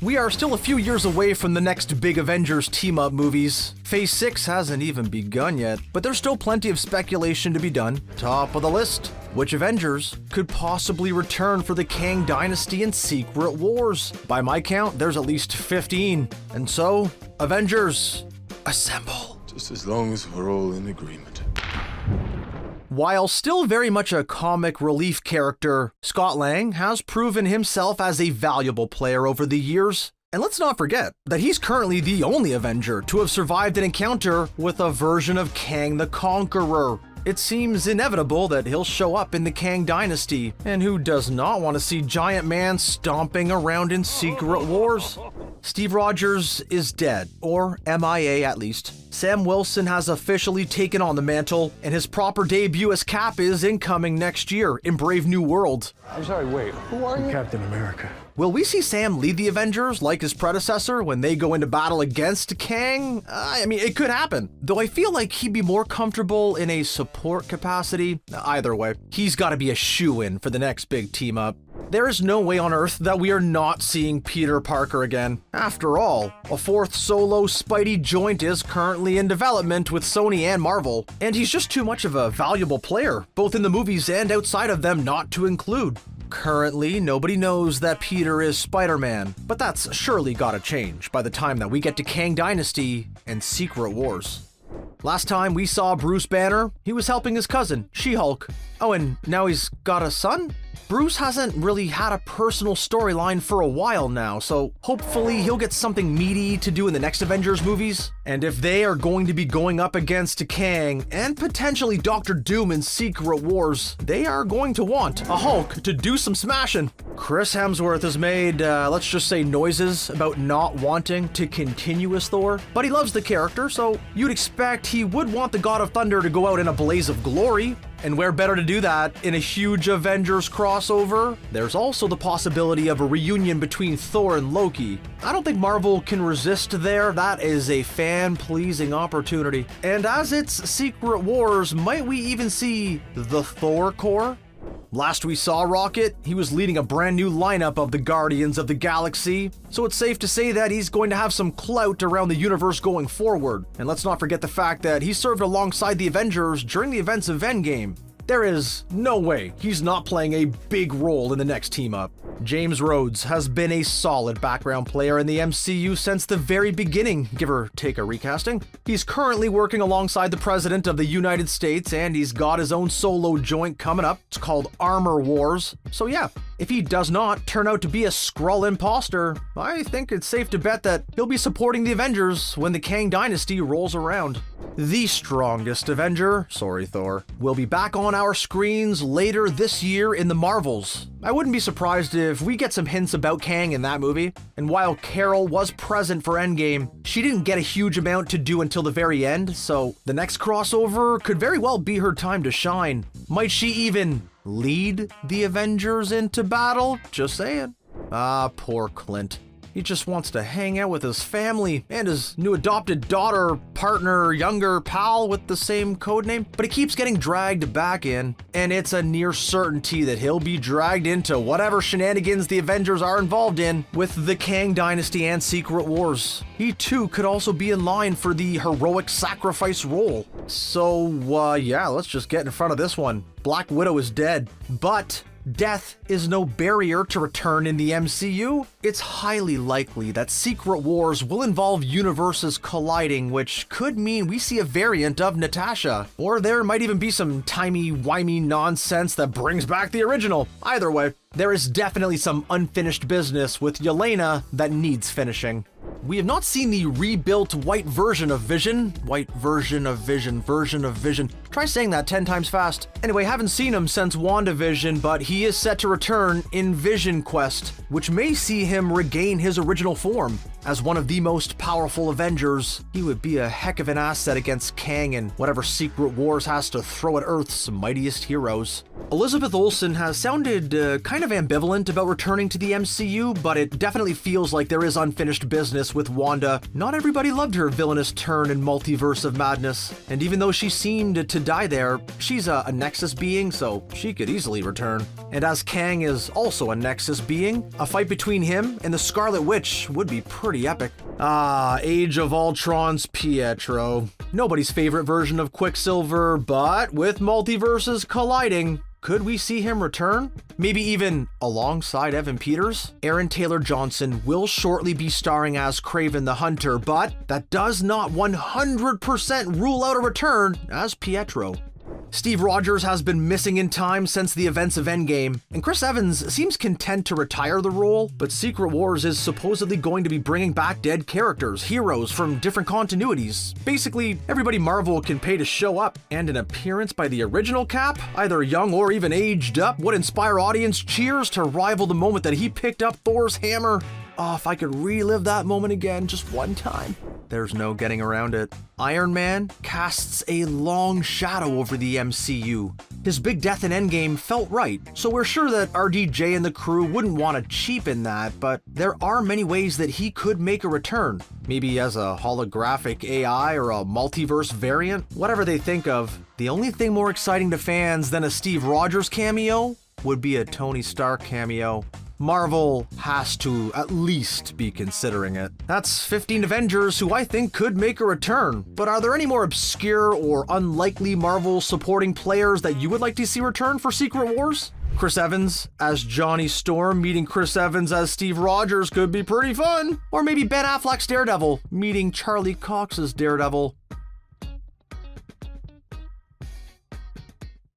We are still a few years away from the next big Avengers team-up movies. Phase 6 hasn't even begun yet, but there's still plenty of speculation to be done. Top of the list, which Avengers could possibly return for the Kang Dynasty and Secret Wars? By my count, there's at least 15. And so, Avengers, assemble. Just as long as we're all in agreement. While still very much a comic relief character, Scott Lang has proven himself as a valuable player over the years. And let's not forget that he's currently the only Avenger to have survived an encounter with a version of Kang the Conqueror. It seems inevitable that he'll show up in the Kang Dynasty, and who does not want to see Giant Man stomping around in Secret Wars? Steve Rogers is dead, or MIA at least. Sam Wilson has officially taken on the mantle, and his proper debut as Cap is incoming next year in Brave New World. I'm sorry, wait, who are you? Captain America. Will we see Sam lead the Avengers like his predecessor when they go into battle against Kang? I mean, it could happen. Though I feel like he'd be more comfortable in a support capacity. Either way, he's got to be a shoo-in for the next big team-up. There is no way on Earth that we are not seeing Peter Parker again. After all, a fourth solo Spidey joint is currently in development with Sony and Marvel, and he's just too much of a valuable player, both in the movies and outside of them, not to include. Currently, nobody knows that Peter is Spider-Man, but that's surely gotta change by the time that we get to Kang Dynasty and Secret Wars. Last time we saw Bruce Banner, he was helping his cousin, She-Hulk. Oh, and now he's got a son? Bruce hasn't really had a personal storyline for a while now, so hopefully he'll get something meaty to do in the next Avengers movies. And if they are going to be going up against Kang and potentially Doctor Doom in Secret Wars, they are going to want a Hulk to do some smashing. Chris Hemsworth has made, let's just say, noises about not wanting to continue as Thor, but he loves the character, so you'd expect he would want the God of Thunder to go out in a blaze of glory. And where better to do that in a huge Avengers crossover? There's also the possibility of a reunion between Thor and Loki. I don't think Marvel can resist there. That is a fan-pleasing opportunity. And as it's Secret Wars, might we even see the Thor Corps? Last we saw Rocket, he was leading a brand new lineup of the Guardians of the Galaxy, so it's safe to say that he's going to have some clout around the universe going forward. And let's not forget the fact that he served alongside the Avengers during the events of Endgame. There is no way he's not playing a big role in the next team-up. James Rhodes has been a solid background player in the MCU since the very beginning, give or take a recasting. He's currently working alongside the President of the United States, and he's got his own solo joint coming up. It's called Armor Wars. So yeah, if he does not turn out to be a Skrull imposter, I think it's safe to bet that he'll be supporting the Avengers when the Kang Dynasty rolls around. The strongest Avenger, sorry Thor, will be back on our screens later this year in the Marvels. I wouldn't be surprised if we get some hints about Kang in that movie, and while Carol was present for Endgame, she didn't get a huge amount to do until the very end, so the next crossover could very well be her time to shine. Might she even lead the Avengers into battle? Just saying. Ah, poor Clint. He just wants to hang out with his family and his new adopted daughter, partner, younger pal with the same codename, but he keeps getting dragged back in, and it's a near certainty that he'll be dragged into whatever shenanigans the Avengers are involved in with the Kang Dynasty and Secret Wars. He too could also be in line for the heroic sacrifice role. So, yeah, let's just get in front of this one. Black Widow is dead, but death is no barrier to return in the MCU. It's highly likely that Secret Wars will involve universes colliding, which could mean we see a variant of Natasha. Or there might even be some timey-wimey nonsense that brings back the original. Either way, there is definitely some unfinished business with Yelena that needs finishing. We have not seen the rebuilt white version of Vision. White version of Vision, version of Vision. Try saying that 10 times fast. Anyway, haven't seen him since WandaVision, but he is set to return in Vision Quest, which may see him regain his original form. As one of the most powerful Avengers, he would be a heck of an asset against Kang and whatever Secret Wars has to throw at Earth's mightiest heroes. Elizabeth Olsen has sounded kind of ambivalent about returning to the MCU, but it definitely feels like there is unfinished business with Wanda. Not everybody loved her villainous turn in Multiverse of Madness, and even though she seemed to die there, she's a Nexus being, so she could easily return. And as Kang is also a Nexus being, a fight between him and the Scarlet Witch would be pretty epic. Age of Ultron's Pietro. Nobody's favorite version of Quicksilver, but with multiverses colliding, could we see him return? Maybe even alongside Evan Peters? Aaron Taylor Johnson will shortly be starring as Kraven the Hunter, but that does not 100% rule out a return as Pietro. Steve Rogers has been missing in time since the events of Endgame, and Chris Evans seems content to retire the role, but Secret Wars is supposedly going to be bringing back dead characters, heroes from different continuities. Basically, everybody Marvel can pay to show up, and an appearance by the original Cap, either young or even aged up, would inspire audience cheers to rival the moment that he picked up Thor's hammer. Oh, if I could relive that moment again just one time. There's no getting around it. Iron Man casts a long shadow over the MCU. His big death in Endgame felt right, so we're sure that RDJ and the crew wouldn't want to cheapen that, but there are many ways that he could make a return. Maybe as a holographic AI or a multiverse variant, whatever they think of. The only thing more exciting to fans than a Steve Rogers cameo would be a Tony Stark cameo. Marvel has to at least be considering it. That's 15 Avengers who I think could make a return. But are there any more obscure or unlikely Marvel supporting players that you would like to see return for Secret Wars? Chris Evans as Johnny Storm meeting Chris Evans as Steve Rogers could be pretty fun. Or maybe Ben Affleck's Daredevil meeting Charlie Cox's Daredevil.